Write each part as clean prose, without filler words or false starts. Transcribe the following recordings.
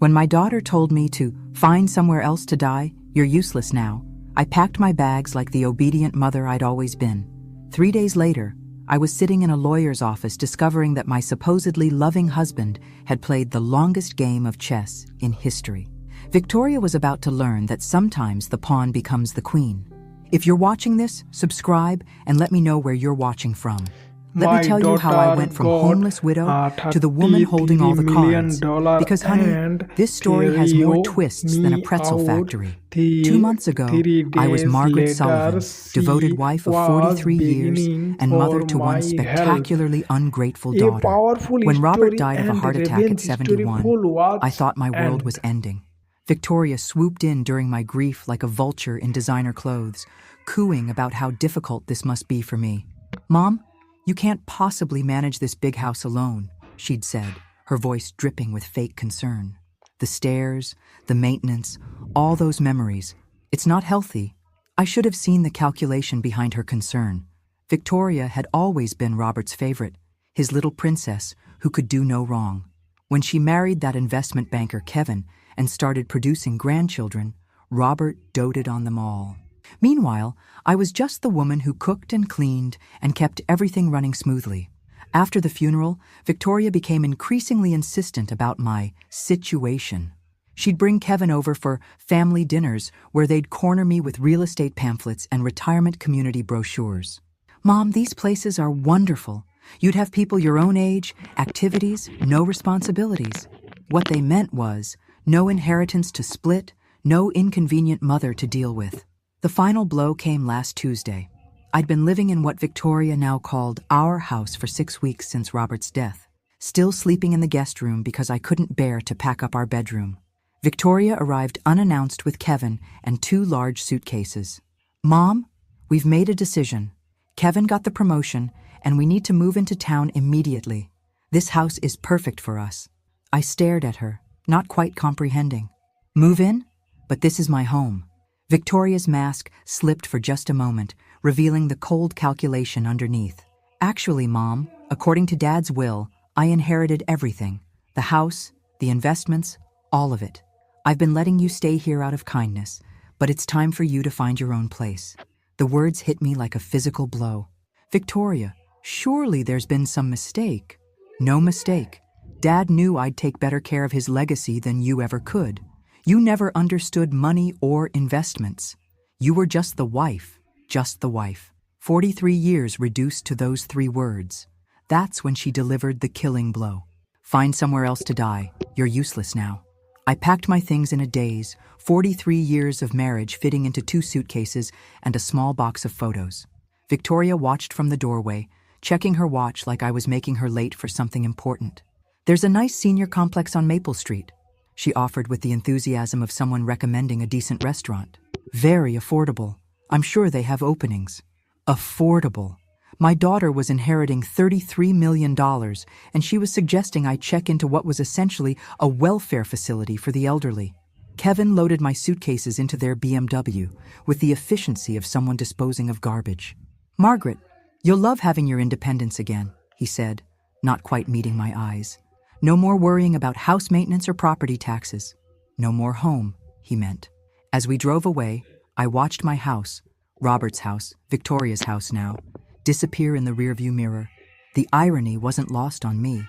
When my daughter told me to find somewhere else to die, you're useless now, I packed my bags like the obedient mother I'd always been. 3 days later, I was sitting in a lawyer's office discovering that my supposedly loving husband had played the longest game of chess in history. Victoria was about to learn that sometimes the pawn becomes the queen. If you're watching this, subscribe and let me know where you're watching from. Let me tell you how I went from homeless widow to the woman holding all the cards. Because, honey, this story has more twists than a pretzel factory. 2 months ago, I was Margaret Sullivan, devoted wife of 43 years and mother to one spectacularly ungrateful daughter. When Robert died of a heart attack at 71, I thought my world was ending. Victoria swooped in during my grief like a vulture in designer clothes, cooing about how difficult this must be for me. "Mom, you can't possibly manage this big house alone," she'd said, her voice dripping with fake concern. The stairs, the maintenance, all those memories. It's not healthy. I should have seen the calculation behind her concern. Victoria had always been Robert's favorite, his little princess who could do no wrong. When she married that investment banker Kevin and started producing grandchildren, Robert doted on them all. Meanwhile, I was just the woman who cooked and cleaned and kept everything running smoothly. After the funeral, Victoria became increasingly insistent about my situation. She'd bring Kevin over for family dinners where they'd corner me with real estate pamphlets and retirement community brochures. "Mom, these places are wonderful. You'd have people your own age, activities, no responsibilities." What they meant was no inheritance to split, no inconvenient mother to deal with. The final blow came last Tuesday. I'd been living in what Victoria now called our house for 6 weeks since Robert's death, still sleeping in the guest room because I couldn't bear to pack up our bedroom. Victoria arrived unannounced with Kevin and 2 large suitcases. "Mom, we've made a decision. Kevin got the promotion, and we need to move into town immediately. This house is perfect for us." I stared at her, not quite comprehending. "Move in? But this is my home." Victoria's mask slipped for just a moment, revealing the cold calculation underneath. "Actually, Mom, according to Dad's will, I inherited everything. The house, the investments, all of it. I've been letting you stay here out of kindness, but it's time for you to find your own place." The words hit me like a physical blow. "Victoria, surely there's been some mistake." "No mistake. Dad knew I'd take better care of his legacy than you ever could. You never understood money or investments. You were just the wife, just the wife." 43 years reduced to those 3 words. That's when she delivered the killing blow. "Find somewhere else to die. You're useless now." I packed my things in a daze, 43 years of marriage fitting into 2 suitcases and a small box of photos. Victoria watched from the doorway, checking her watch like I was making her late for something important. "There's a nice senior complex on Maple Street," she offered with the enthusiasm of someone recommending a decent restaurant. "Very affordable. I'm sure they have openings." Affordable. My daughter was inheriting $33 million, and she was suggesting I check into what was essentially a welfare facility for the elderly. Kevin loaded my suitcases into their BMW with the efficiency of someone disposing of garbage. "Margaret, you'll love having your independence again," he said, not quite meeting my eyes. "No more worrying about house maintenance or property taxes. No more home," he meant. As we drove away, I watched my house, Robert's house, Victoria's house now, disappear in the rearview mirror. The irony wasn't lost on me.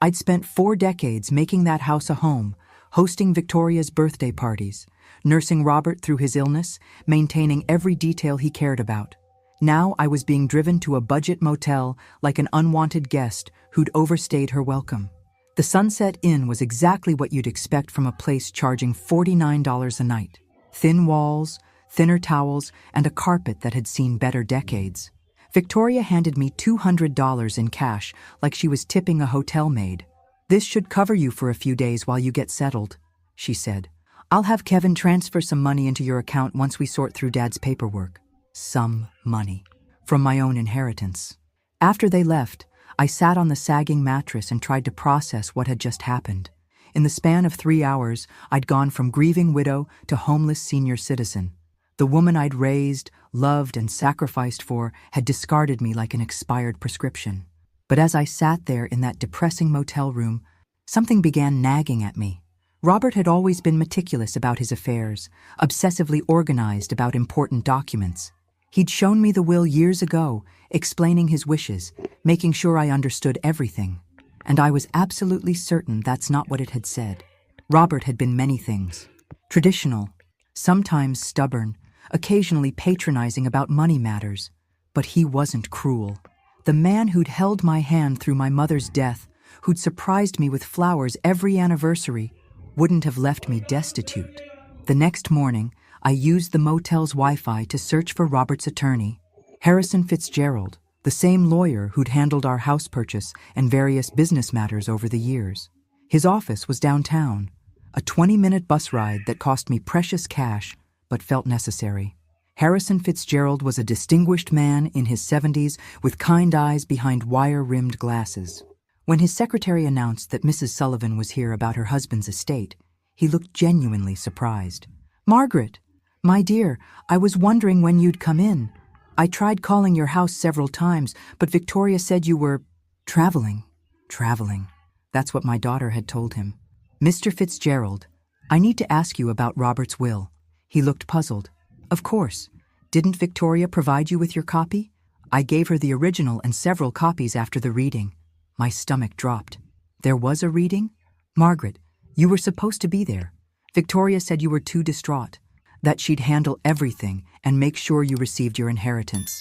I'd spent 4 decades making that house a home, hosting Victoria's birthday parties, nursing Robert through his illness, maintaining every detail he cared about. Now I was being driven to a budget motel like an unwanted guest who'd overstayed her welcome. The Sunset Inn was exactly what you'd expect from a place charging $49 a night. Thin walls, thinner towels, and a carpet that had seen better decades. Victoria handed me $200 in cash like she was tipping a hotel maid. "This should cover you for a few days while you get settled," she said. "I'll have Kevin transfer some money into your account once we sort through Dad's paperwork." Some money. From my own inheritance. After they left, I sat on the sagging mattress and tried to process what had just happened. In the span of 3 hours, I'd gone from grieving widow to homeless senior citizen. The woman I'd raised, loved, and sacrificed for had discarded me like an expired prescription. But as I sat there in that depressing motel room, something began nagging at me. Robert had always been meticulous about his affairs, obsessively organized about important documents. He'd shown me the will years ago, explaining his wishes, making sure I understood everything. And I was absolutely certain that's not what it had said. Robert had been many things. Traditional, sometimes stubborn, occasionally patronizing about money matters. But he wasn't cruel. The man who'd held my hand through my mother's death, who'd surprised me with flowers every anniversary, wouldn't have left me destitute. The next morning, I used the motel's Wi-Fi to search for Robert's attorney, Harrison Fitzgerald, the same lawyer who'd handled our house purchase and various business matters over the years. His office was downtown, a 20-minute bus ride that cost me precious cash, but felt necessary. Harrison Fitzgerald was a distinguished man in his 70s with kind eyes behind wire-rimmed glasses. When his secretary announced that Mrs. Sullivan was here about her husband's estate, he looked genuinely surprised. "Margaret, my dear, I was wondering when you'd come in. I tried calling your house several times, but Victoria said you were traveling." Traveling. That's what my daughter had told him. "Mr. Fitzgerald, I need to ask you about Robert's will." He looked puzzled. "Of course. Didn't Victoria provide you with your copy?" I gave her the original and several copies after the reading. My stomach dropped. "There was a reading? Margaret, you were supposed to be there. Victoria said you were too distraught, that she'd handle everything and make sure you received your inheritance."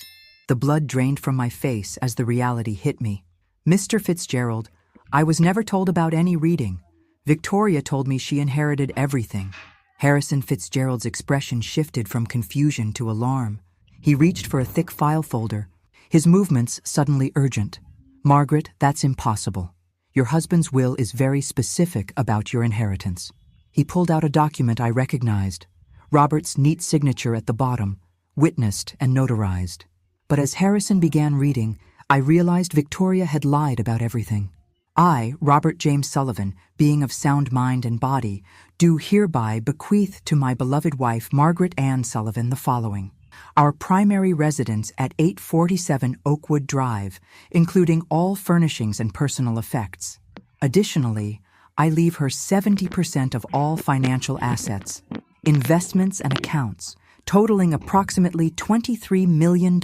The blood drained from my face as the reality hit me. "Mr. Fitzgerald, I was never told about any reading. Victoria told me she inherited everything." Harrison Fitzgerald's expression shifted from confusion to alarm. He reached for a thick file folder, his movements suddenly urgent. "Margaret, that's impossible. Your husband's will is very specific about your inheritance." He pulled out a document I recognized, Robert's neat signature at the bottom, witnessed and notarized. But as Harrison began reading, I realized Victoria had lied about everything. "I, Robert James Sullivan, being of sound mind and body, do hereby bequeath to my beloved wife Margaret Ann Sullivan the following. Our primary residence at 847 Oakwood Drive, including all furnishings and personal effects. Additionally, I leave her 70% of all financial assets, investments and accounts, totaling approximately $23 million.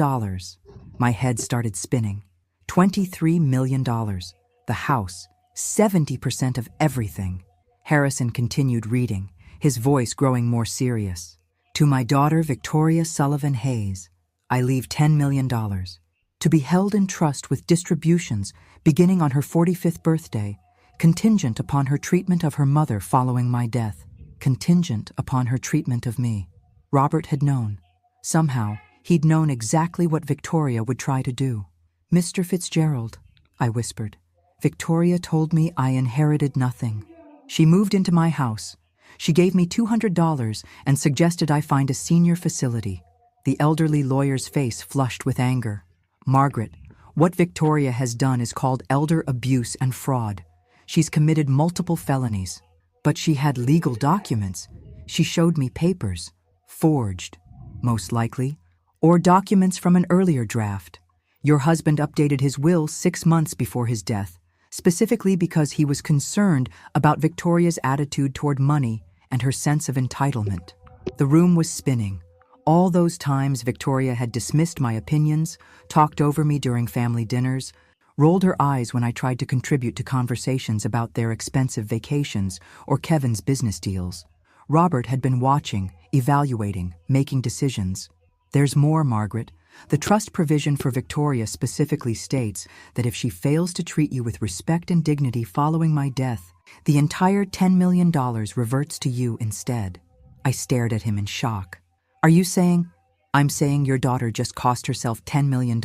My head started spinning. $23 million. The house, 70% of everything. Harrison continued reading, his voice growing more serious. "To my daughter Victoria Sullivan Hayes, I leave $10 million, to be held in trust with distributions beginning on her 45th birthday, contingent upon her treatment of her mother following my death, contingent upon her treatment of me." Robert had known. Somehow, he'd known exactly what Victoria would try to do. "Mr. Fitzgerald," I whispered, "Victoria told me I inherited nothing. She moved into my house. She gave me $200 and suggested I find a senior facility." The elderly lawyer's face flushed with anger. "Margaret, what Victoria has done is called elder abuse and fraud. She's committed multiple felonies. But she had legal documents. She showed me papers. Forged, most likely. Or documents from an earlier draft. Your husband updated his will 6 months before his death, specifically because he was concerned about Victoria's attitude toward money and her sense of entitlement." The room was spinning. All those times Victoria had dismissed my opinions, talked over me during family dinners, rolled her eyes when I tried to contribute to conversations about their expensive vacations or Kevin's business deals. Robert had been watching, evaluating, making decisions. "There's more, Margaret. The trust provision for Victoria specifically states that if she fails to treat you with respect and dignity following my death, the entire $10 million reverts to you instead." I stared at him in shock. "Are you saying—" "I'm saying your daughter just cost herself $10 million.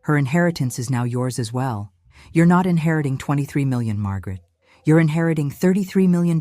Her inheritance is now yours as well. You're not inheriting $23 million, Margaret. You're inheriting $33 million,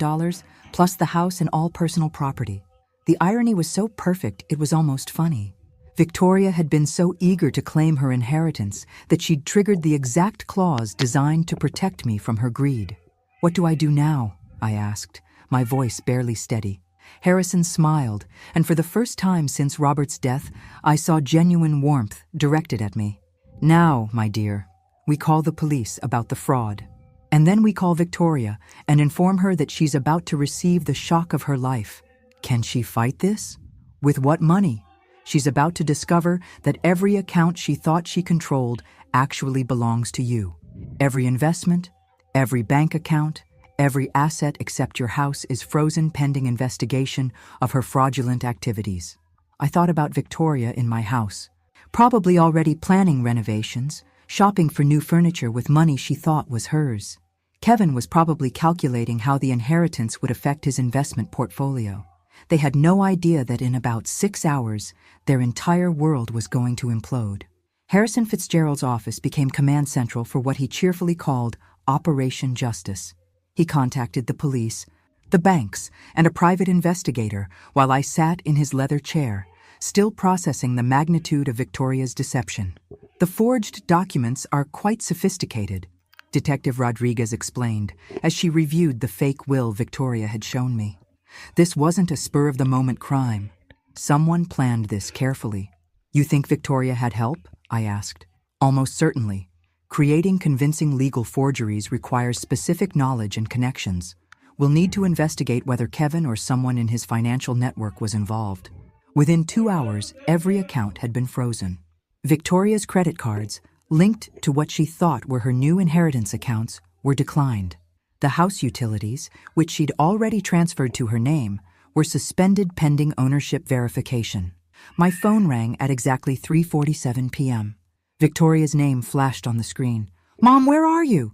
plus the house and all personal property." The irony was so perfect it was almost funny. Victoria had been so eager to claim her inheritance that she'd triggered the exact clause designed to protect me from her greed. "What do I do now?" I asked, my voice barely steady. Harrison smiled, and for the first time since Robert's death, I saw genuine warmth directed at me. "Now, my dear, we call the police about the fraud." And then we call Victoria and inform her that she's about to receive the shock of her life. Can she fight this? With what money? She's about to discover that every account she thought she controlled actually belongs to you. Every investment, every bank account, every asset except your house is frozen pending investigation of her fraudulent activities. I thought about Victoria in my house, probably already planning renovations, shopping for new furniture with money she thought was hers. Kevin was probably calculating how the inheritance would affect his investment portfolio. They had no idea that in about 6 hours, their entire world was going to implode. Harrison Fitzgerald's office became command central for what he cheerfully called Operation Justice. He contacted the police, the banks, and a private investigator while I sat in his leather chair, still processing the magnitude of Victoria's deception. The forged documents are quite sophisticated, Detective Rodriguez explained as she reviewed the fake will Victoria had shown me. This wasn't a spur-of-the-moment crime. Someone planned this carefully. You think Victoria had help? I asked. Almost certainly. Creating convincing legal forgeries requires specific knowledge and connections. We'll need to investigate whether Kevin or someone in his financial network was involved. Within 2 hours, every account had been frozen. Victoria's credit cards, linked to what she thought were her new inheritance accounts, were declined. The house utilities, which she'd already transferred to her name, were suspended pending ownership verification. My phone rang at exactly 3:47 p.m. Victoria's name flashed on the screen. Mom, where are you?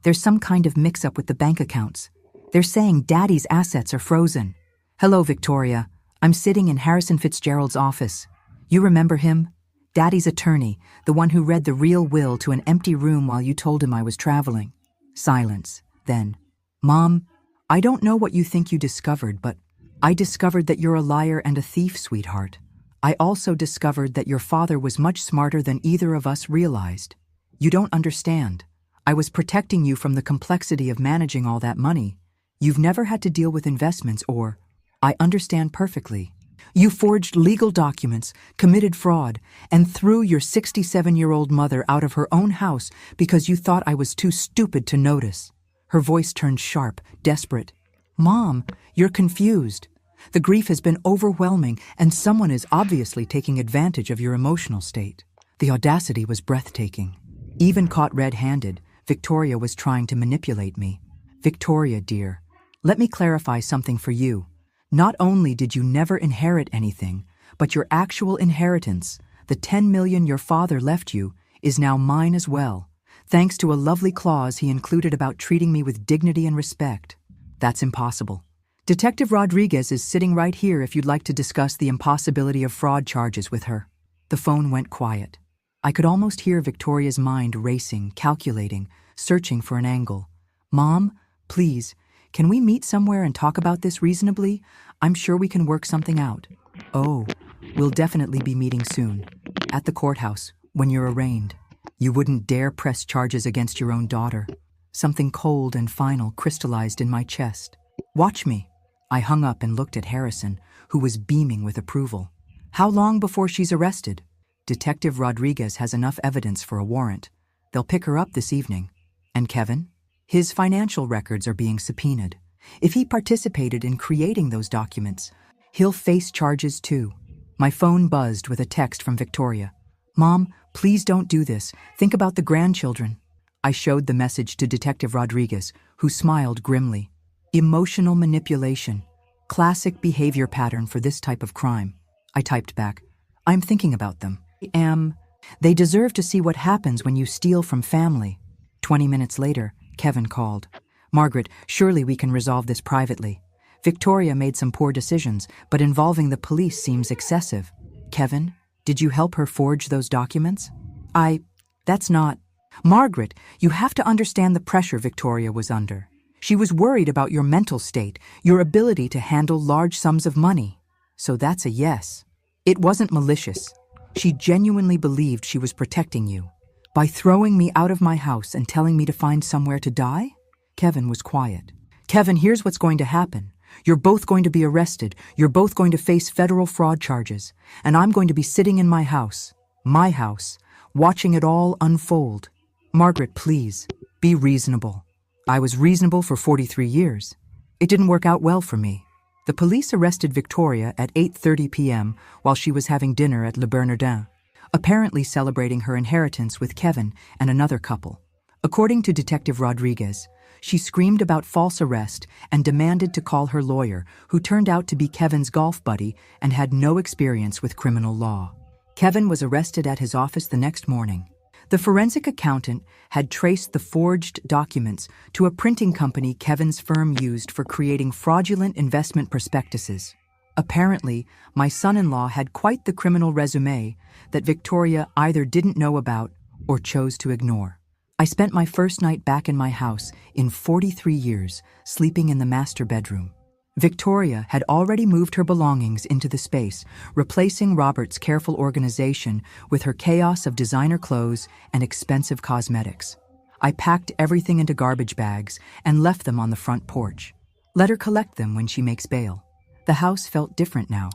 There's some kind of mix-up with the bank accounts. They're saying Daddy's assets are frozen. Hello, Victoria. I'm sitting in Harrison Fitzgerald's office. You remember him? Daddy's attorney, the one who read the real will to an empty room while you told him I was traveling. Silence. Then, Mom, I don't know what you think you discovered, but I discovered that you're a liar and a thief, sweetheart. I also discovered that your father was much smarter than either of us realized. You don't understand. I was protecting you from the complexity of managing all that money. You've never had to deal with investments or... I understand perfectly. You forged legal documents, committed fraud, and threw your 67-year-old mother out of her own house because you thought I was too stupid to notice. Her voice turned sharp, desperate. Mom, you're confused. The grief has been overwhelming, and someone is obviously taking advantage of your emotional state. The audacity was breathtaking. Even caught red-handed, Victoria was trying to manipulate me. Victoria, dear, let me clarify something for you. Not only did you never inherit anything, but your actual inheritance, the $10 million your father left you, is now mine as well, thanks to a lovely clause he included about treating me with dignity and respect. That's impossible. Detective Rodriguez is sitting right here if you'd like to discuss the impossibility of fraud charges with her. The phone went quiet. I could almost hear Victoria's mind racing, calculating, searching for an angle. Mom, please, can we meet somewhere and talk about this reasonably? I'm sure we can work something out. Oh, we'll definitely be meeting soon. At the courthouse, when you're arraigned. You wouldn't dare press charges against your own daughter. Something cold and final crystallized in my chest. Watch me. I hung up and looked at Harrison, who was beaming with approval. How long before she's arrested? Detective Rodriguez has enough evidence for a warrant. They'll pick her up this evening. And Kevin? His financial records are being subpoenaed. If he participated in creating those documents, he'll face charges too. My phone buzzed with a text from Victoria. Mom, please don't do this. Think about the grandchildren. I showed the message to Detective Rodriguez, who smiled grimly. Emotional manipulation. Classic behavior pattern for this type of crime. I typed back. I'm thinking about them. They deserve to see what happens when you steal from family. 20 minutes later, Kevin called. Margaret, surely we can resolve this privately. Victoria made some poor decisions, but involving the police seems excessive. Kevin, did you help her forge those documents? That's not... Margaret, you have to understand the pressure Victoria was under. She was worried about your mental state, your ability to handle large sums of money. So that's a yes. It wasn't malicious. She genuinely believed she was protecting you. By throwing me out of my house and telling me to find somewhere to die? Kevin was quiet. Kevin, here's what's going to happen. You're both going to be arrested. You're both going to face federal fraud charges. And I'm going to be sitting in my house, watching it all unfold. Margaret, please. Be reasonable. I was reasonable for 43 years. It didn't work out well for me. The police arrested Victoria at 8:30 p.m. while she was having dinner at Le Bernardin, apparently celebrating her inheritance with Kevin and another couple. According to Detective Rodriguez, she screamed about false arrest and demanded to call her lawyer, who turned out to be Kevin's golf buddy and had no experience with criminal law. Kevin was arrested at his office the next morning. The forensic accountant had traced the forged documents to a printing company Kevin's firm used for creating fraudulent investment prospectuses. Apparently, my son-in-law had quite the criminal resume that Victoria either didn't know about or chose to ignore. I spent my first night back in my house in 43 years, sleeping in the master bedroom. Victoria had already moved her belongings into the space, replacing Robert's careful organization with her chaos of designer clothes and expensive cosmetics. I packed everything into garbage bags and left them on the front porch. Let her collect them when she makes bail. The house felt different now,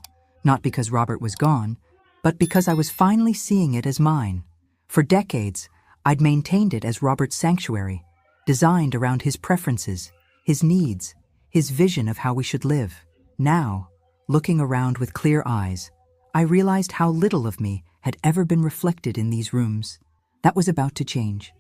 not because Robert was gone, but because I was finally seeing it as mine. For decades, I'd maintained it as Robert's sanctuary, designed around his preferences, his needs, his vision of how we should live. Now, looking around with clear eyes, I realized how little of me had ever been reflected in these rooms. That was about to change.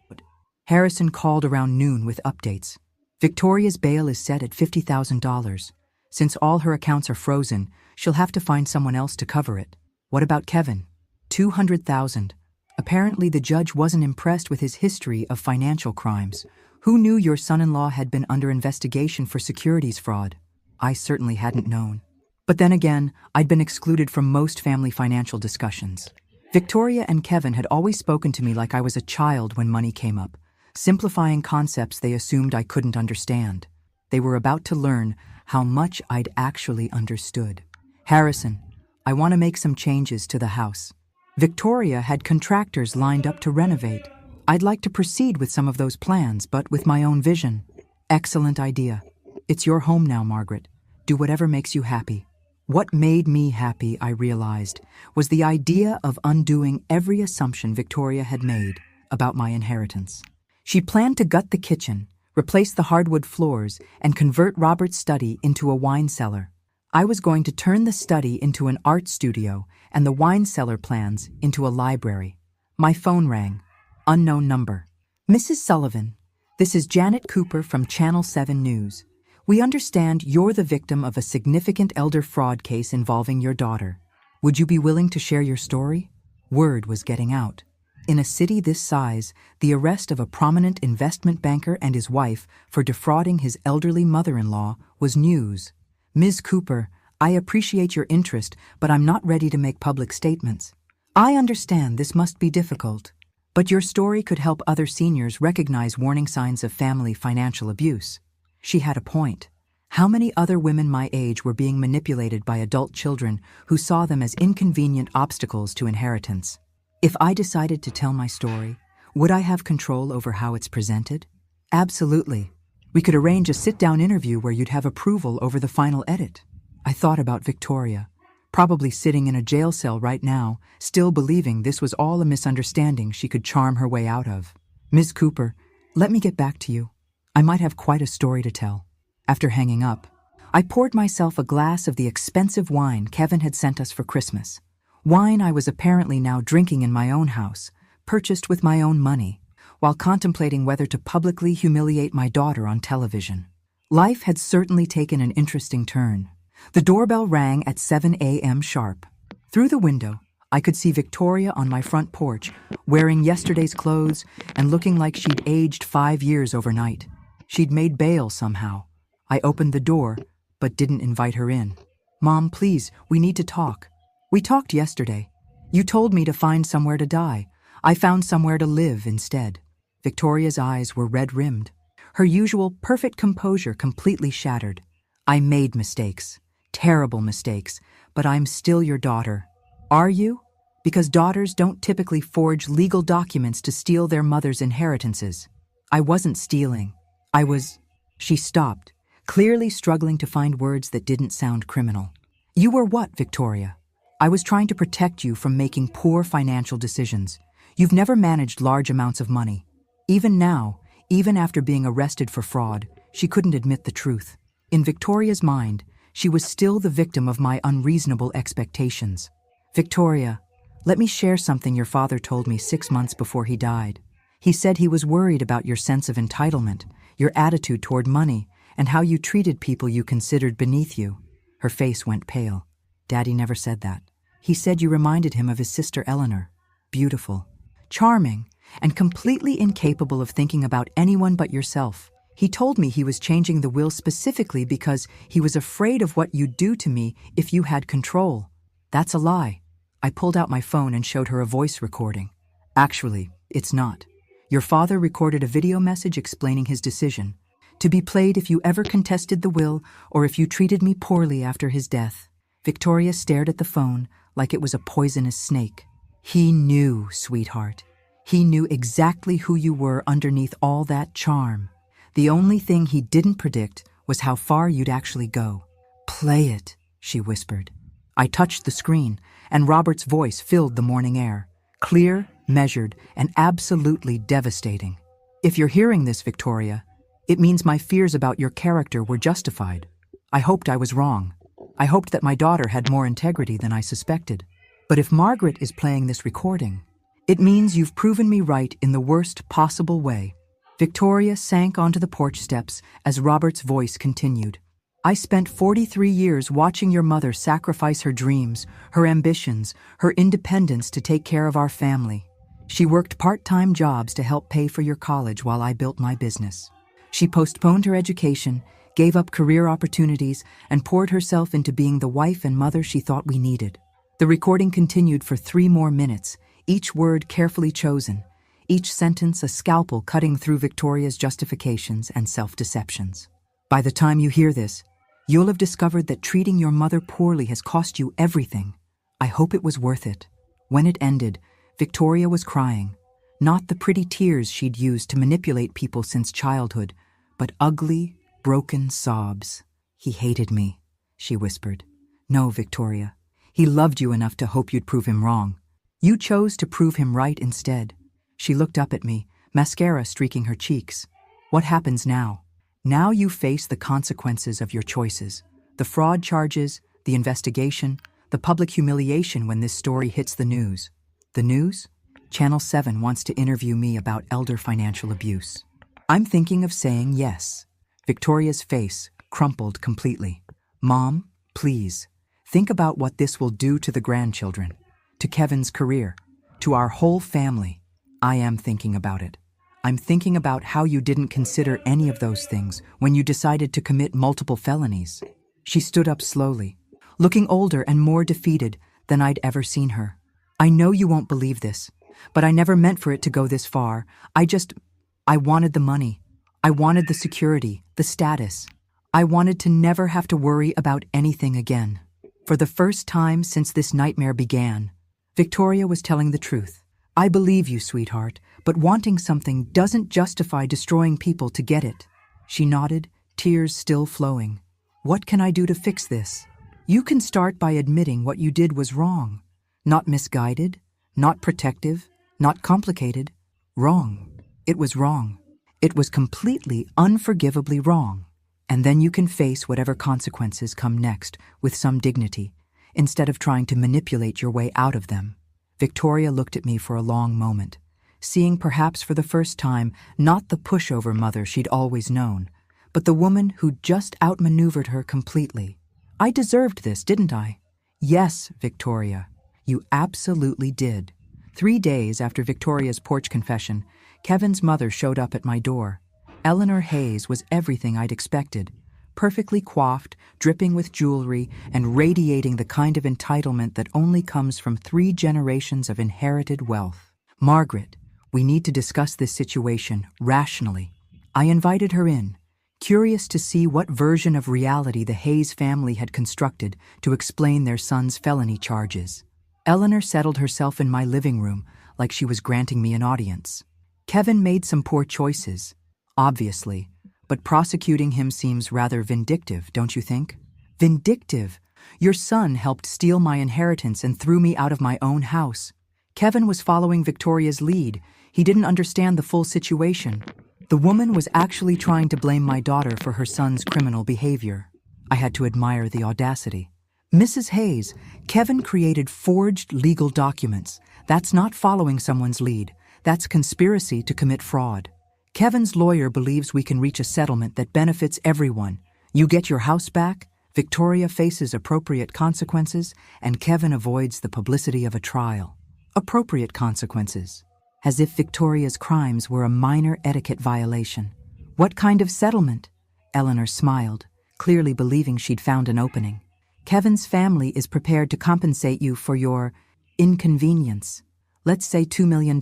Harrison called around noon with updates. Victoria's bail is set at $50,000. Since all her accounts are frozen, she'll have to find someone else to cover it. What about Kevin? $200,000. Apparently the judge wasn't impressed with his history of financial crimes. Who knew your son-in-law had been under investigation for securities fraud? I certainly hadn't known. But then again, I'd been excluded from most family financial discussions. Victoria and Kevin had always spoken to me like I was a child when money came up, simplifying concepts they assumed I couldn't understand. They were about to learn how much I'd actually understood. Harrison, I want to make some changes to the house. Victoria had contractors lined up to renovate. I'd like to proceed with some of those plans, but with my own vision. Excellent idea. It's your home now, Margaret. Do whatever makes you happy. What made me happy, I realized, was the idea of undoing every assumption Victoria had made about my inheritance. She planned to gut the kitchen, replace the hardwood floors, and convert Robert's study into a wine cellar. I was going to turn the study into an art studio and the wine cellar plans into a library. My phone rang. Unknown number. Mrs. Sullivan, this is Janet Cooper from Channel 7 News. We understand you're the victim of a significant elder fraud case involving your daughter. Would you be willing to share your story? Word was getting out. In a city this size, the arrest of a prominent investment banker and his wife for defrauding his elderly mother-in-law was news. Ms. Cooper, I appreciate your interest, but I'm not ready to make public statements. I understand this must be difficult, but your story could help other seniors recognize warning signs of family financial abuse. She had a point. How many other women my age were being manipulated by adult children who saw them as inconvenient obstacles to inheritance? If I decided to tell my story, would I have control over how it's presented? Absolutely. We could arrange a sit-down interview where you'd have approval over the final edit. I thought about Victoria, probably sitting in a jail cell right now, still believing this was all a misunderstanding she could charm her way out of. Ms. Cooper, let me get back to you. I might have quite a story to tell. After hanging up, I poured myself a glass of the expensive wine Kevin had sent us for Christmas. Wine I was apparently now drinking in my own house, purchased with my own money, while contemplating whether to publicly humiliate my daughter on television. Life had certainly taken an interesting turn. The doorbell rang at 7 a.m. sharp. Through the window, I could see Victoria on my front porch, wearing yesterday's clothes and looking like she'd aged 5 years overnight. She'd made bail somehow. I opened the door, but didn't invite her in. Mom, please, we need to talk. We talked yesterday. You told me to find somewhere to die. I found somewhere to live instead. Victoria's eyes were red-rimmed. Her usual perfect composure completely shattered. I made mistakes. Terrible mistakes, but I'm still your daughter. Are you? Because daughters don't typically forge legal documents to steal their mother's inheritances. I wasn't stealing. I was... She stopped, clearly struggling to find words that didn't sound criminal. You were what, Victoria? I was trying to protect you from making poor financial decisions. You've never managed large amounts of money. Even now, Even after being arrested for fraud, she couldn't admit the truth. In Victoria's mind, she was still the victim of my unreasonable expectations. Victoria, let me share something your father told me 6 months before he died. He said he was worried about your sense of entitlement, your attitude toward money, and how you treated people you considered beneath you. Her face went pale. Daddy never said that. He said you reminded him of his sister Eleanor. Beautiful, charming, and completely incapable of thinking about anyone but yourself. He told me he was changing the will specifically because he was afraid of what you'd do to me if you had control. That's a lie. I pulled out my phone and showed her a voice recording. Actually, it's not. Your father recorded a video message explaining his decision, to be played if you ever contested the will or if you treated me poorly after his death. Victoria stared at the phone like it was a poisonous snake. He knew, sweetheart. He knew exactly who you were underneath all that charm. The only thing he didn't predict was how far you'd actually go. Play it, she whispered. I touched the screen, and Robert's voice filled the morning air. Clear, measured, and absolutely devastating. If you're hearing this, Victoria, it means my fears about your character were justified. I hoped I was wrong. I hoped that my daughter had more integrity than I suspected. But if Margaret is playing this recording, it means you've proven me right in the worst possible way. Victoria sank onto the porch steps as Robert's voice continued. I spent 43 years watching your mother sacrifice her dreams, her ambitions, her independence to take care of our family. She worked part-time jobs to help pay for your college while I built my business. She postponed her education, gave up career opportunities, and poured herself into being the wife and mother she thought we needed. The recording continued for 3 more minutes, each word carefully chosen, each sentence a scalpel cutting through Victoria's justifications and self-deceptions. By the time you hear this, you'll have discovered that treating your mother poorly has cost you everything. I hope it was worth it. When it ended, Victoria was crying, not the pretty tears she'd used to manipulate people since childhood, but ugly, broken sobs. He hated me, she whispered. No, Victoria. He loved you enough to hope you'd prove him wrong. You chose to prove him right instead. She looked up at me, mascara streaking her cheeks. What happens now? Now you face the consequences of your choices. The fraud charges, the investigation, the public humiliation when this story hits the news. The news? Channel 7 wants to interview me about elder financial abuse. I'm thinking of saying yes. Victoria's face crumpled completely. Mom, please, think about what this will do to the grandchildren, to Kevin's career, to our whole family. I am thinking about it. I'm thinking about how you didn't consider any of those things when you decided to commit multiple felonies. She stood up slowly, looking older and more defeated than I'd ever seen her. I know you won't believe this, but I never meant for it to go this far. I wanted the money. I wanted the security, the status. I wanted to never have to worry about anything again. For the first time since this nightmare began, Victoria was telling the truth. I believe you, sweetheart, but wanting something doesn't justify destroying people to get it. She nodded, tears still flowing. What can I do to fix this? You can start by admitting what you did was wrong. Not misguided, not protective, not complicated. Wrong. It was wrong. It was completely, unforgivably wrong. And then you can face whatever consequences come next with some dignity, instead of trying to manipulate your way out of them. Victoria looked at me for a long moment, seeing perhaps for the first time not the pushover mother she'd always known, but the woman who'd just outmaneuvered her completely. I deserved this, didn't I? Yes, Victoria, you absolutely did. 3 days after Victoria's porch confession, Kevin's mother showed up at my door. Eleanor Hayes was everything I'd expected, perfectly coiffed, dripping with jewelry, and radiating the kind of entitlement that only comes from 3 generations of inherited wealth. Margaret, we need to discuss this situation rationally. I invited her in, curious to see what version of reality the Hayes family had constructed to explain their son's felony charges. Eleanor settled herself in my living room like she was granting me an audience. Kevin made some poor choices, obviously, but prosecuting him seems rather vindictive, don't you think? Vindictive? Your son helped steal my inheritance and threw me out of my own house. Kevin was following Victoria's lead. He didn't understand the full situation. The woman was actually trying to blame my daughter for her son's criminal behavior. I had to admire the audacity. Mrs. Hayes, Kevin created forged legal documents. That's not following someone's lead. That's conspiracy to commit fraud. Kevin's lawyer believes we can reach a settlement that benefits everyone. You get your house back, Victoria faces appropriate consequences, and Kevin avoids the publicity of a trial. Appropriate consequences. As if Victoria's crimes were a minor etiquette violation. What kind of settlement? Eleanor smiled, clearly believing she'd found an opening. Kevin's family is prepared to compensate you for your inconvenience. Let's say $2 million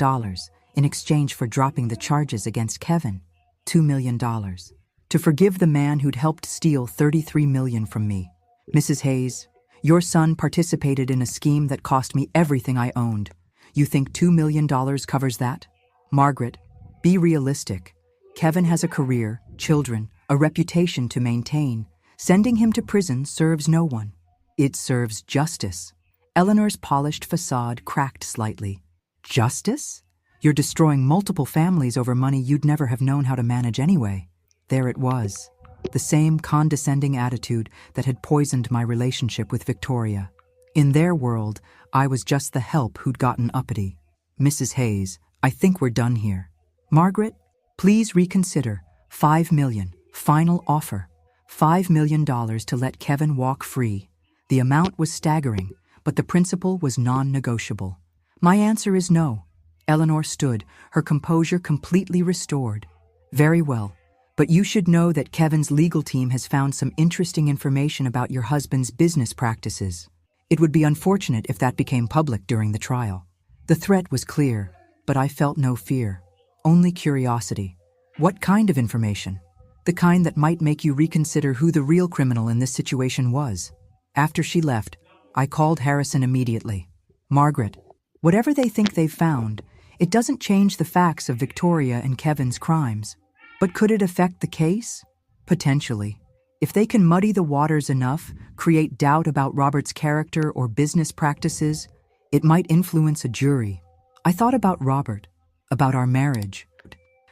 in exchange for dropping the charges against Kevin. $2 million. To forgive the man who'd helped steal $33 million from me. Mrs. Hayes, your son participated in a scheme that cost me everything I owned. You think $2 million covers that? Margaret, be realistic. Kevin has a career, children, a reputation to maintain. Sending him to prison serves no one. It serves justice. Eleanor's polished facade cracked slightly. Justice? You're destroying multiple families over money you'd never have known how to manage anyway. There it was. The same condescending attitude that had poisoned my relationship with Victoria. In their world, I was just the help who'd gotten uppity. Mrs. Hayes, I think we're done here. Margaret, please reconsider. $5 million. Final offer. $5 million to let Kevin walk free. The amount was staggering, but the principle was non-negotiable. My answer is no. Eleanor stood, her composure completely restored. Very well, but you should know that Kevin's legal team has found some interesting information about your husband's business practices. It would be unfortunate if that became public during the trial. The threat was clear, but I felt no fear, only curiosity. What kind of information? The kind that might make you reconsider who the real criminal in this situation was. After she left, I called Harrison immediately. Margaret, whatever they think they've found, it doesn't change the facts of Victoria and Kevin's crimes. But could it affect the case? Potentially. If they can muddy the waters enough, create doubt about Robert's character or business practices, it might influence a jury. I thought about Robert, about our marriage,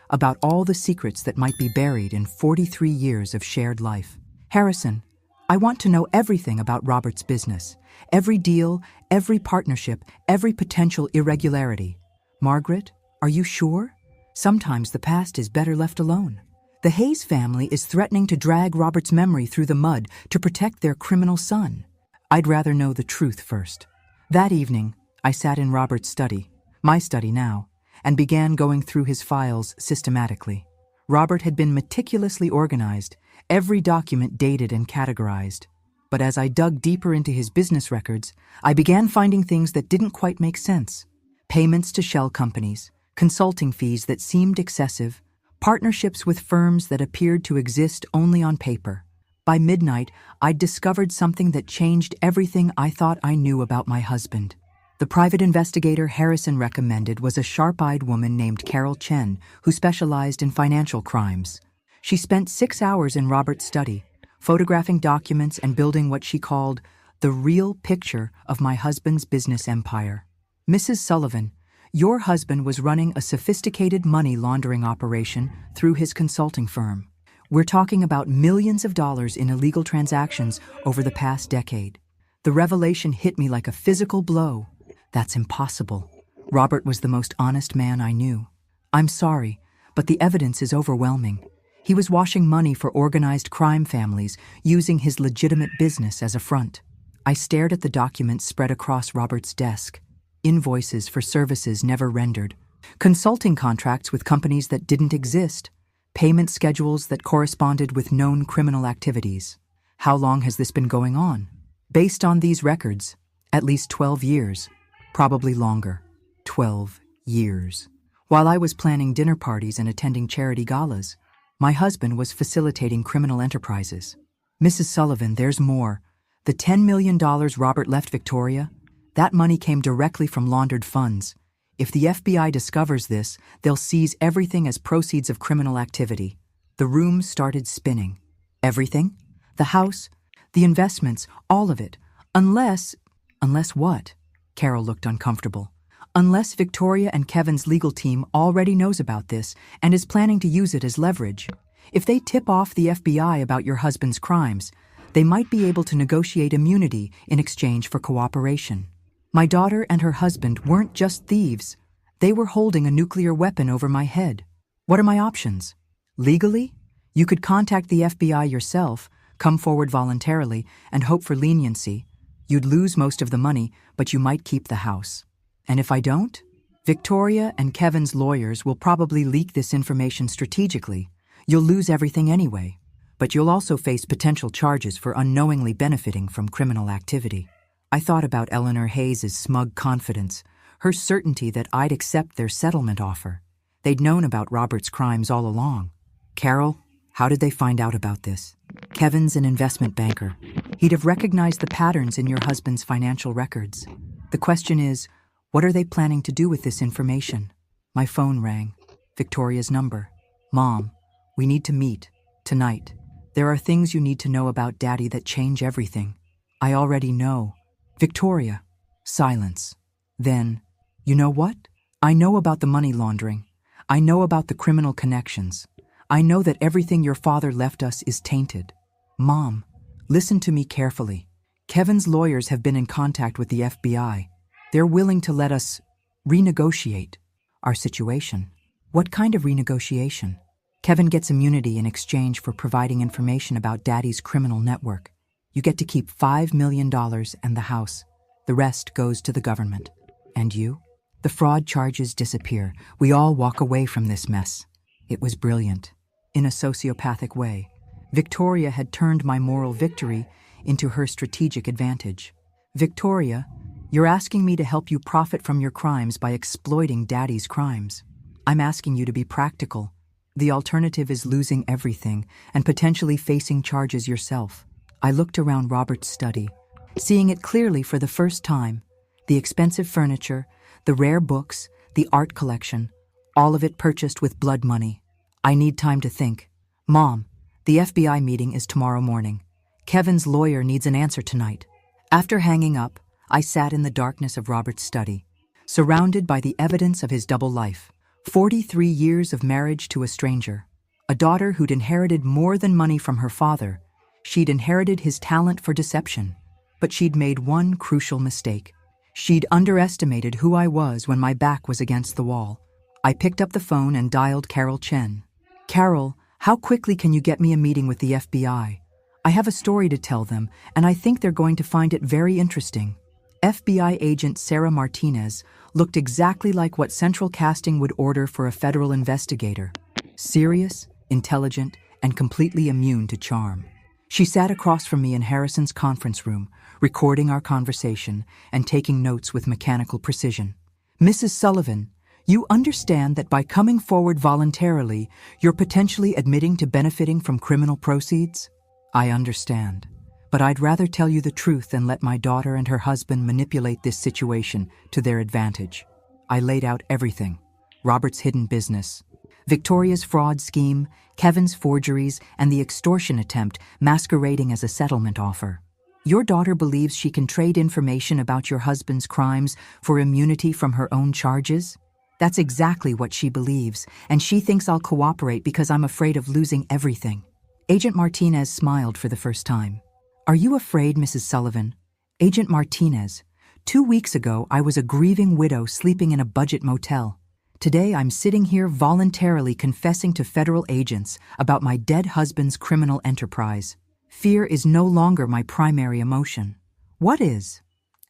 about all the secrets that might be buried in 43 years of shared life. Harrison, I want to know everything about Robert's business. Every deal, every partnership, every potential irregularity. Margaret, are you sure? Sometimes the past is better left alone. The Hayes family is threatening to drag Robert's memory through the mud to protect their criminal son. I'd rather know the truth first. That evening, I sat in Robert's study, my study now, and began going through his files systematically. Robert had been meticulously organized, every document dated and categorized. But as I dug deeper into his business records, I began finding things that didn't quite make sense. Payments to shell companies, consulting fees that seemed excessive, partnerships with firms that appeared to exist only on paper. By midnight, I'd discovered something that changed everything I thought I knew about my husband. The private investigator Harrison recommended was a sharp-eyed woman named Carol Chen, who specialized in financial crimes. She spent 6 hours in Robert's study, photographing documents and building what she called the real picture of my husband's business empire. Mrs. Sullivan, your husband was running a sophisticated money laundering operation through his consulting firm. We're talking about millions of dollars in illegal transactions over the past decade. The revelation hit me like a physical blow. That's impossible. Robert was the most honest man I knew. I'm sorry, but the evidence is overwhelming. He was washing money for organized crime families, using his legitimate business as a front. I stared at the documents spread across Robert's desk. Invoices for services never rendered. Consulting contracts with companies that didn't exist. Payment schedules that corresponded with known criminal activities. How long has this been going on? Based on these records, at least 12 years. Probably longer. 12 years. While I was planning dinner parties and attending charity galas, my husband was facilitating criminal enterprises. Mrs. Sullivan, there's more. The $10 million Robert left Victoria, that money came directly from laundered funds. If the FBI discovers this, they'll seize everything as proceeds of criminal activity. The room started spinning. Everything? The house? The investments? All of it. Unless what? Carol looked uncomfortable. Unless Victoria and Kevin's legal team already knows about this and is planning to use it as leverage. If they tip off the FBI about your husband's crimes, they might be able to negotiate immunity in exchange for cooperation. My daughter and her husband weren't just thieves. They were holding a nuclear weapon over my head. What are my options? Legally? You could contact the FBI yourself, come forward voluntarily, and hope for leniency. You'd lose most of the money, but you might keep the house. And if I don't? Victoria and Kevin's lawyers will probably leak this information strategically. You'll lose everything anyway. But you'll also face potential charges for unknowingly benefiting from criminal activity. I thought about Eleanor Hayes' smug confidence, her certainty that I'd accept their settlement offer. They'd known about Robert's crimes all along. Carol, how did they find out about this? Kevin's an investment banker. He'd have recognized the patterns in your husband's financial records. The question is, what are they planning to do with this information? My phone rang. Victoria's number. Mom, we need to meet. Tonight. There are things you need to know about Daddy that change everything. I already know. Victoria. Silence. Then, you know what? I know about the money laundering. I know about the criminal connections. I know that everything your father left us is tainted. Mom, listen to me carefully. Kevin's lawyers have been in contact with the FBI. They're willing to let us renegotiate our situation. What kind of renegotiation? Kevin gets immunity in exchange for providing information about Daddy's criminal network. You get to keep $5 million and the house. The rest goes to the government. And you? The fraud charges disappear. We all walk away from this mess. It was brilliant. In a sociopathic way, Victoria had turned my moral victory into her strategic advantage. Victoria, you're asking me to help you profit from your crimes by exploiting Daddy's crimes. I'm asking you to be practical. The alternative is losing everything and potentially facing charges yourself. I looked around Robert's study, seeing it clearly for the first time. The expensive furniture, the rare books, the art collection, all of it purchased with blood money. I need time to think. Mom, the FBI meeting is tomorrow morning. Kevin's lawyer needs an answer tonight. After hanging up, I sat in the darkness of Robert's study, surrounded by the evidence of his double life. 43 years of marriage to a stranger. A daughter who'd inherited more than money from her father. She'd inherited his talent for deception. But she'd made one crucial mistake. She'd underestimated who I was when my back was against the wall. I picked up the phone and dialed Carol Chen. Carol, how quickly can you get me a meeting with the FBI? I have a story to tell them, and I think they're going to find it very interesting. FBI agent Sarah Martinez looked exactly like what Central Casting would order for a federal investigator. Serious, intelligent, and completely immune to charm. She sat across from me in Harrison's conference room, recording our conversation and taking notes with mechanical precision. Mrs. Sullivan, you understand that by coming forward voluntarily, you're potentially admitting to benefiting from criminal proceeds? I understand. But I'd rather tell you the truth than let my daughter and her husband manipulate this situation to their advantage. I laid out everything. Robert's hidden business, Victoria's fraud scheme, Kevin's forgeries, and the extortion attempt masquerading as a settlement offer. Your daughter believes she can trade information about your husband's crimes for immunity from her own charges? That's exactly what she believes, and she thinks I'll cooperate because I'm afraid of losing everything. Agent Martinez smiled for the first time. Are you afraid, Mrs. Sullivan? Agent Martinez, 2 weeks ago I was a grieving widow sleeping in a budget motel. Today I'm sitting here voluntarily confessing to federal agents about my dead husband's criminal enterprise. Fear is no longer my primary emotion. What is?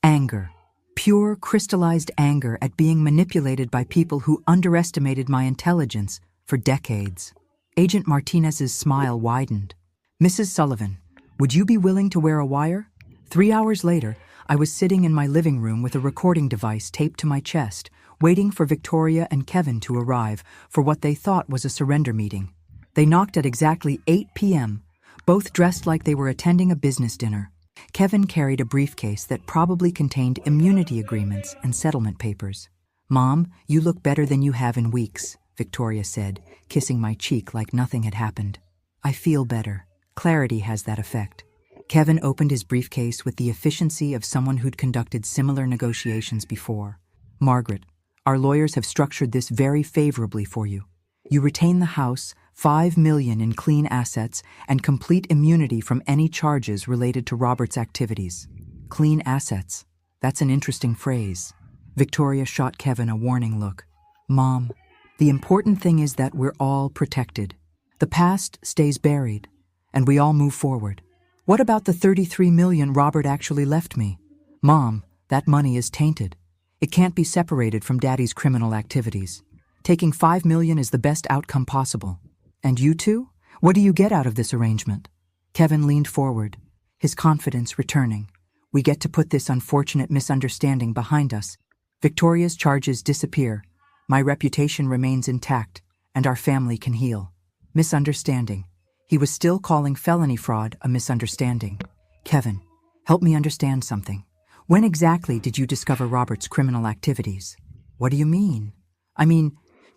Anger. Pure, crystallized anger at being manipulated by people who underestimated my intelligence for decades. Agent Martinez's smile widened. Mrs. Sullivan, would you be willing to wear a wire? 3 hours later, I was sitting in my living room with a recording device taped to my chest, waiting for Victoria and Kevin to arrive for what they thought was a surrender meeting. They knocked at exactly 8 p.m., both dressed like they were attending a business dinner. Kevin carried a briefcase that probably contained immunity agreements and settlement papers. Mom, you look better than you have in weeks, Victoria said, kissing my cheek like nothing had happened. I feel better. Clarity has that effect. Kevin opened his briefcase with the efficiency of someone who'd conducted similar negotiations before. Margaret, Our lawyers have structured this very favorably for you. You retain the house, $5 million in clean assets, and complete immunity from any charges related to Robert's activities. Clean assets. That's an interesting phrase. Victoria shot Kevin a warning look. Mom, the important thing is that we're all protected. The past stays buried, and we all move forward. What about the $33 million Robert actually left me? Mom, that money is tainted. It can't be separated from Daddy's criminal activities. Taking $5 million is the best outcome possible. And you two? What do you get out of this arrangement? Kevin leaned forward, his confidence returning. We get to put this unfortunate misunderstanding behind us. Victoria's charges disappear. My reputation remains intact, and our family can heal. Misunderstanding. He was still calling felony fraud a misunderstanding. Kevin, help me understand something. When exactly did you discover Robert's criminal activities? What do you mean?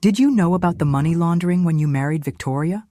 Did you know about the money laundering when you married Victoria?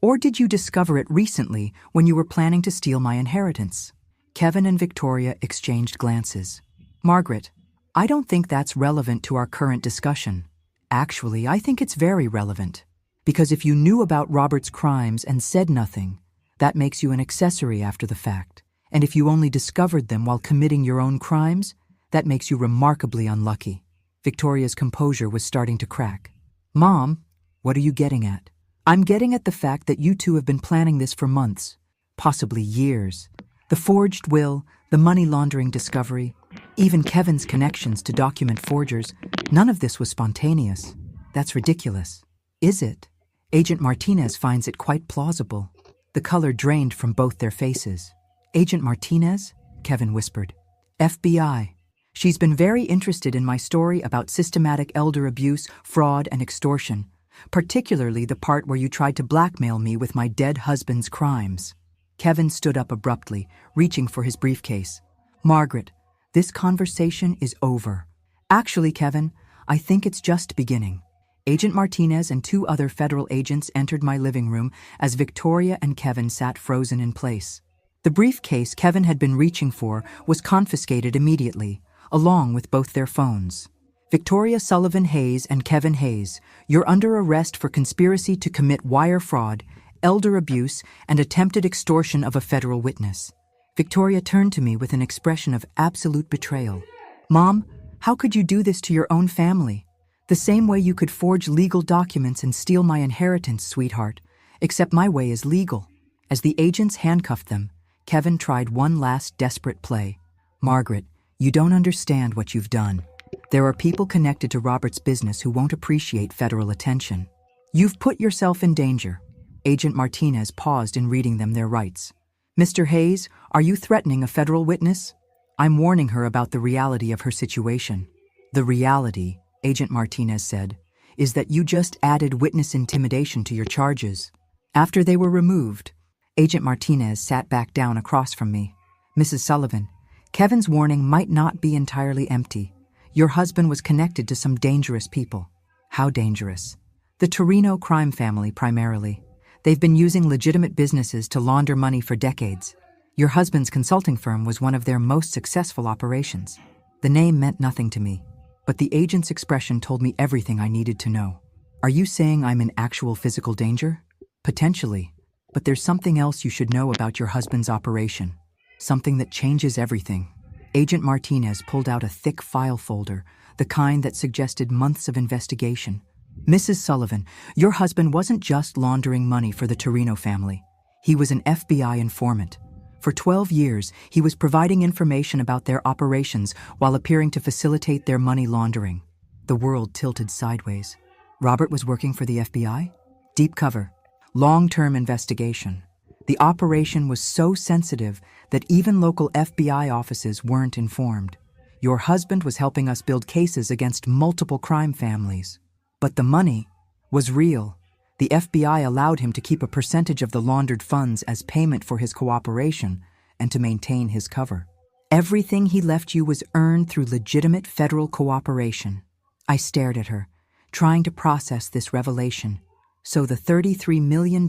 Or did you discover it recently when you were planning to steal my inheritance? Kevin and Victoria exchanged glances. Margaret, I don't think that's relevant to our current discussion. Actually, I think it's very relevant. Because if you knew about Robert's crimes and said nothing, that makes you an accessory after the fact. And if you only discovered them while committing your own crimes, that makes you remarkably unlucky. Victoria's composure was starting to crack. Mom, what are you getting at? I'm getting at the fact that you two have been planning this for months, possibly years. The forged will, the money laundering discovery, even Kevin's connections to document forgers, none of this was spontaneous. That's ridiculous. Is it? Agent Martinez finds it quite plausible. The color drained from both their faces. Agent Martinez? Kevin whispered. FBI. She's been very interested in my story about systematic elder abuse, fraud, and extortion, particularly the part where you tried to blackmail me with my dead husband's crimes. Kevin stood up abruptly, reaching for his briefcase. Margaret, this conversation is over. Actually, Kevin, I think it's just beginning. Agent Martinez and 2 other federal agents entered my living room as Victoria and Kevin sat frozen in place. The briefcase Kevin had been reaching for was confiscated immediately, along with both their phones. Victoria Sullivan Hayes and Kevin Hayes, you're under arrest for conspiracy to commit wire fraud, elder abuse, and attempted extortion of a federal witness. Victoria turned to me with an expression of absolute betrayal. Mom, how could you do this to your own family? The same way you could forge legal documents and steal my inheritance, sweetheart, except my way is legal. As the agents handcuffed them, Kevin tried one last desperate play. Margaret, you don't understand what you've done. There are people connected to Robert's business who won't appreciate federal attention. You've put yourself in danger. Agent Martinez paused in reading them their rights. Mr. Hayes, are you threatening a federal witness? I'm warning her about the reality of her situation. The reality, Agent Martinez said, is that you just added witness intimidation to your charges. After they were removed, Agent Martinez sat back down across from me. Mrs. Sullivan, Kevin's warning might not be entirely empty. Your husband was connected to some dangerous people. How dangerous? The Torino crime family, primarily. They've been using legitimate businesses to launder money for decades. Your husband's consulting firm was one of their most successful operations. The name meant nothing to me, but the agent's expression told me everything I needed to know. Are you saying I'm in actual physical danger? Potentially. But there's something else you should know about your husband's operation. Something that changes everything. Agent Martinez pulled out a thick file folder, the kind that suggested months of investigation. Mrs. Sullivan, your husband wasn't just laundering money for the Torino family. He was an FBI informant. For 12 years, he was providing information about their operations while appearing to facilitate their money laundering. The world tilted sideways. Robert was working for the FBI? Deep cover. Long-term investigation. The operation was so sensitive that even local FBI offices weren't informed. Your husband was helping us build cases against multiple crime families. But the money was real. The FBI allowed him to keep a percentage of the laundered funds as payment for his cooperation and to maintain his cover. Everything he left you was earned through legitimate federal cooperation. I stared at her, trying to process this revelation. So the $33 million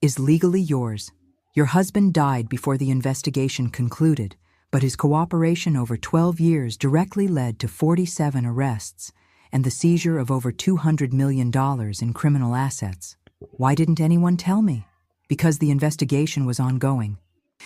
is legally yours. Your husband died before the investigation concluded, but his cooperation over 12 years directly led to 47 arrests and the seizure of over $200 million in criminal assets. Why didn't anyone tell me? Because the investigation was ongoing.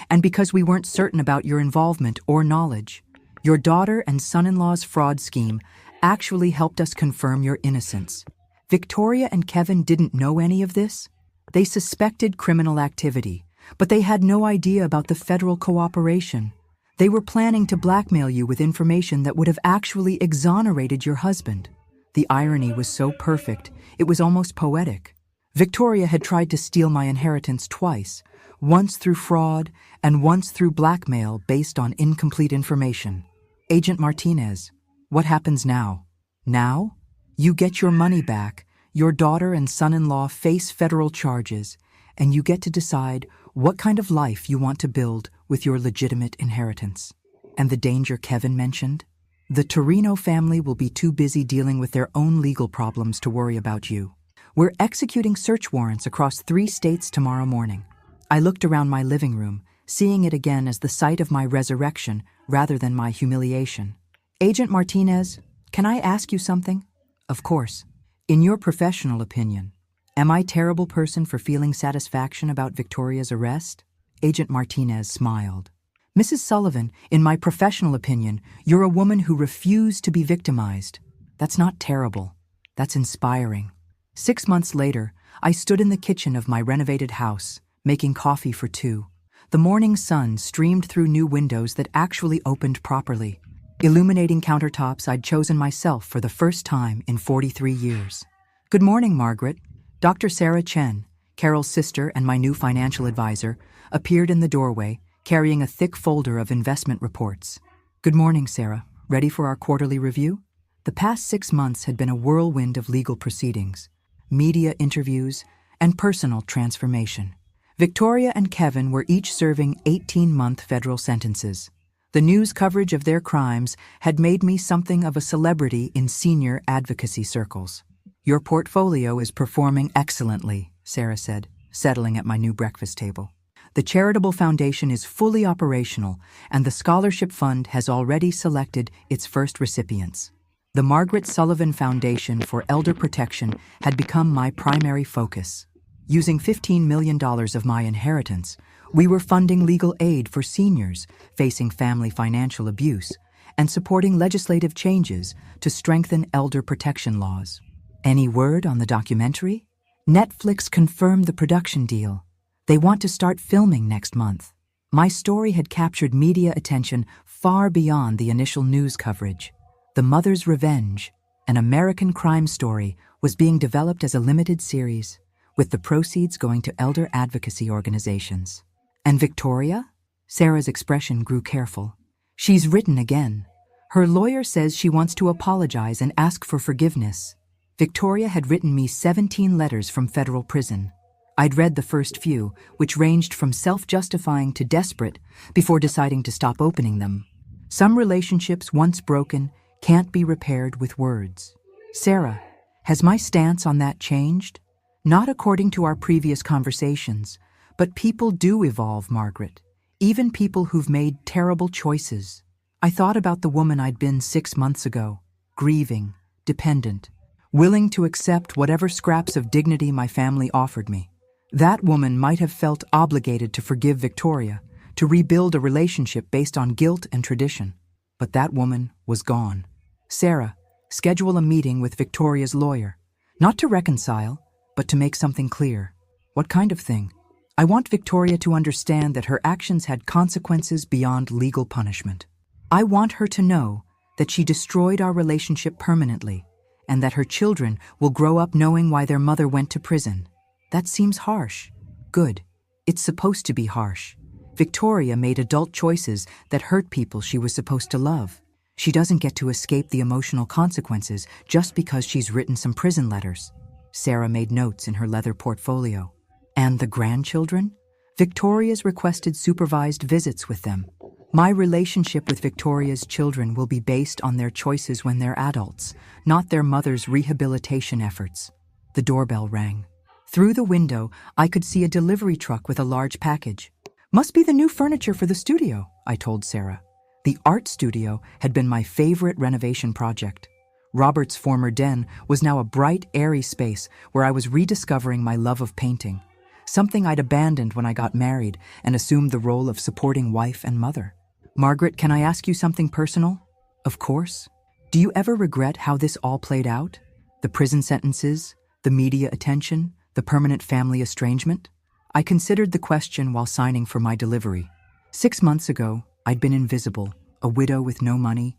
And because we weren't certain about your involvement or knowledge. Your daughter and son-in-law's fraud scheme actually helped us confirm your innocence. Victoria and Kevin didn't know any of this. They suspected criminal activity, but they had no idea about the federal cooperation. They were planning to blackmail you with information that would have actually exonerated your husband. The irony was so perfect, it was almost poetic. Victoria had tried to steal my inheritance twice, once through fraud and once through blackmail based on incomplete information. Agent Martinez, what happens now? Now? You get your money back, your daughter and son-in-law face federal charges, and you get to decide what kind of life you want to build with your legitimate inheritance. And the danger Kevin mentioned? The Torino family will be too busy dealing with their own legal problems to worry about you. We're executing search warrants across 3 states tomorrow morning. I looked around my living room, seeing it again as the site of my resurrection rather than my humiliation. Agent Martinez, can I ask you something? Of course. In your professional opinion, am I a terrible person for feeling satisfaction about Victoria's arrest? Agent Martinez smiled. Mrs. Sullivan, in my professional opinion, you're a woman who refused to be victimized. That's not terrible. That's inspiring. 6 months later, I stood in the kitchen of my renovated house, making coffee for 2. The morning sun streamed through new windows that actually opened properly, illuminating countertops I'd chosen myself for the first time in 43 years. Good morning, Margaret. Dr. Sarah Chen, Carol's sister and my new financial advisor, appeared in the doorway, carrying a thick folder of investment reports. Good morning, Sarah. Ready for our quarterly review? The past 6 months had been a whirlwind of legal proceedings, media interviews, and personal transformation. Victoria and Kevin were each serving 18-month federal sentences. The news coverage of their crimes had made me something of a celebrity in senior advocacy circles. Your portfolio is performing excellently, Sarah said, settling at my new breakfast table. The charitable foundation is fully operational, and the scholarship fund has already selected its first recipients. The Margaret Sullivan Foundation for Elder Protection had become my primary focus. Using $15 million of my inheritance, we were funding legal aid for seniors facing family financial abuse and supporting legislative changes to strengthen elder protection laws. Any word on the documentary? Netflix confirmed the production deal. They want to start filming next month. My story had captured media attention far beyond the initial news coverage. The Mother's Revenge, an American crime story, was being developed as a limited series, with the proceeds going to elder advocacy organizations. And Victoria? Sarah's expression grew careful. She's written again. Her lawyer says she wants to apologize and ask for forgiveness. Victoria had written me 17 letters from federal prison. I'd read the first few, which ranged from self-justifying to desperate, before deciding to stop opening them. Some relationships, once broken, can't be repaired with words. Sarah, has my stance on that changed? Not according to our previous conversations, but people do evolve, Margaret. Even people who've made terrible choices. I thought about the woman I'd been 6 months ago, grieving, dependent, willing to accept whatever scraps of dignity my family offered me. That woman might have felt obligated to forgive Victoria, to rebuild a relationship based on guilt and tradition. But that woman was gone. Sarah, schedule a meeting with Victoria's lawyer. Not to reconcile, but to make something clear. What kind of thing? I want Victoria to understand that her actions had consequences beyond legal punishment. I want her to know that she destroyed our relationship permanently, and that her children will grow up knowing why their mother went to prison. That seems harsh. Good. It's supposed to be harsh. Victoria made adult choices that hurt people she was supposed to love. She doesn't get to escape the emotional consequences just because she's written some prison letters. Sarah made notes in her leather portfolio. And the grandchildren? Victoria's requested supervised visits with them. My relationship with Victoria's children will be based on their choices when they're adults, not their mother's rehabilitation efforts. The doorbell rang. Through the window, I could see a delivery truck with a large package. Must be the new furniture for the studio, I told Sarah. The art studio had been my favorite renovation project. Robert's former den was now a bright, airy space where I was rediscovering my love of painting, something I'd abandoned when I got married and assumed the role of supporting wife and mother. Margaret, can I ask you something personal? Of course. Do you ever regret how this all played out? The prison sentences, the media attention, the permanent family estrangement? I considered the question while signing for my delivery. 6 months ago, I'd been invisible, a widow with no money,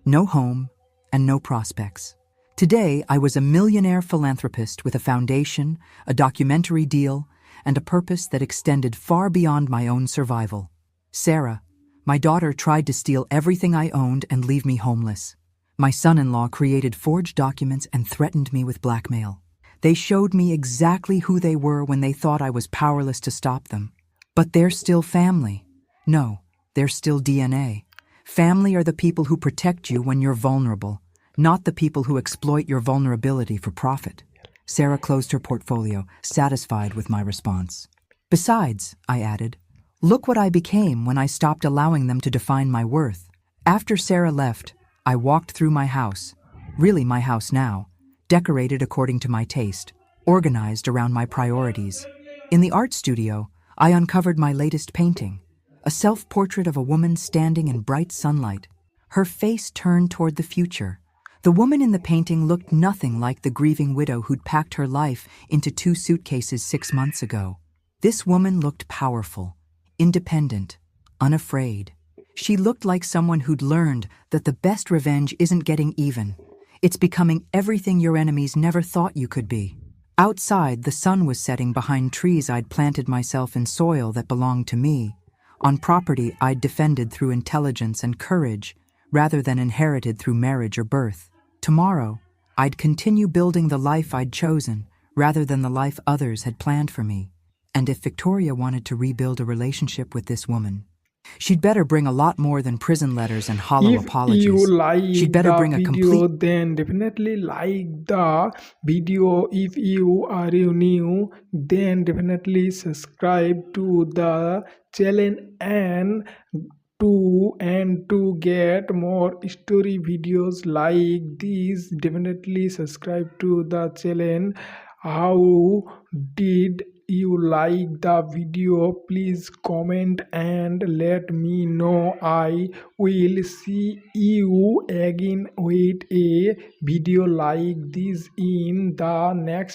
no home, and no prospects. Today, I was a millionaire philanthropist with a foundation, a documentary deal, and a purpose that extended far beyond my own survival. Sarah, my daughter, tried to steal everything I owned and leave me homeless. My son-in-law created forged documents and threatened me with blackmail. They showed me exactly who they were when they thought I was powerless to stop them. But they're still family. No, they're still DNA. Family are the people who protect you when you're vulnerable, not the people who exploit your vulnerability for profit. Sarah closed her portfolio, satisfied with my response. Besides, I added, look what I became when I stopped allowing them to define my worth. After Sarah left, I walked through my house, really my house now, decorated according to my taste, organized around my priorities. In the art studio, I uncovered my latest painting, a self-portrait of a woman standing in bright sunlight, her face turned toward the future. The woman in the painting looked nothing like the grieving widow who'd packed her life into 2 suitcases 6 months ago. This woman looked powerful, independent, unafraid. She looked like someone who'd learned that the best revenge isn't getting even. It's becoming everything your enemies never thought you could be. Outside, the sun was setting behind trees I'd planted myself in soil that belonged to me, on property I'd defended through intelligence and courage, rather than inherited through marriage or birth. Tomorrow, I'd continue building the life I'd chosen, rather than the life others had planned for me. And if Victoria wanted to rebuild a relationship with this woman, she'd better bring a lot more than prison letters and hollow If you apologies. like She'd better the bring a video, complete... then definitely like the video. If you are new, then definitely subscribe to the channel and to get more story videos like this. Definitely subscribe to the channel. How did you like the video? Please comment and let me know. I will see you again with a video like this in the next